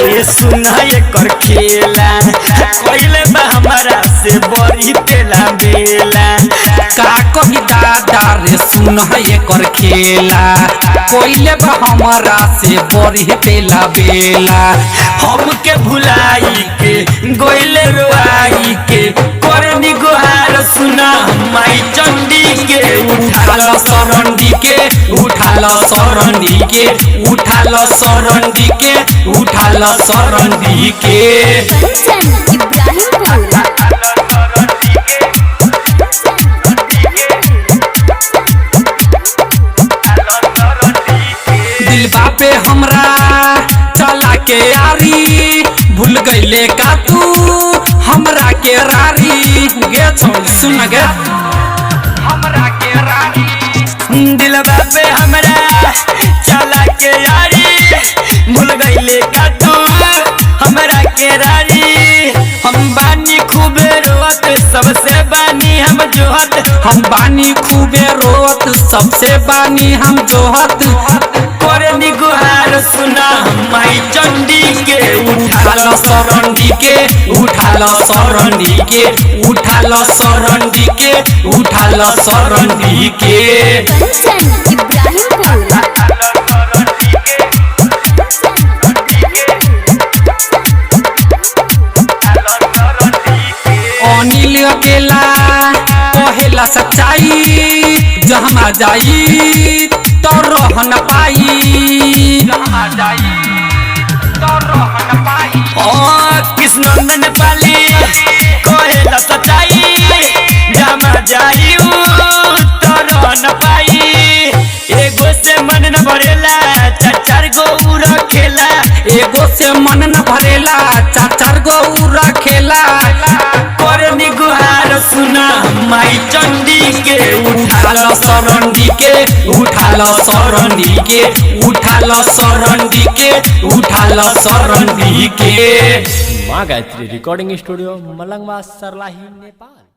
रे सुना एकर खेला कोइले बा हमरा से बड़ी तेला बेला का कही दादा रे सुना एकर खेला कोइले बा हमरा से बड़ी तेला बेला हमके भुलाई के गोइले रोआई के करनी गुहार सुना माई चंडी के उठाल सरंडी के उठाल सरंडी के उठाल सरंडी के उठाल सरंडी के दिल बापे हमरा चला के यारी भूल गईले का तू हमरा के रारी गे छोड़ सुन गे हमरा के रारी दिल बापे हमरा चला के यारी भूल गईले का तू हमरा के रारी हम बानी खूबे रोत सबसे बानी हम जोहत हम बानी खूबे रोत सबसे बानी हम जोहत करनी गुहार सुना माई चंडी के उठाल सरंडी के उठाल सरंडी के उठाल सरंडी के उठाल सरंडी के अनिल अकेला कहेला सच्चाई जहाँ जाई तो रह न पाई कृष्णनंदन पाली कहेला सच्चाई जमा जाई तो रह न पाई एगो से मन न भरेला चार गो रखेला एगो से मन न भरेला चार गो रखेला करनी गुहार सुना माई चंडी के उठाल सरंडी के उठाल सरंडी के उठाल सरंडी के उठाल सरंडी के माँ गायत्री रिकॉर्डिंग स्टूडियो मलंगवा सरलाही नेपाल।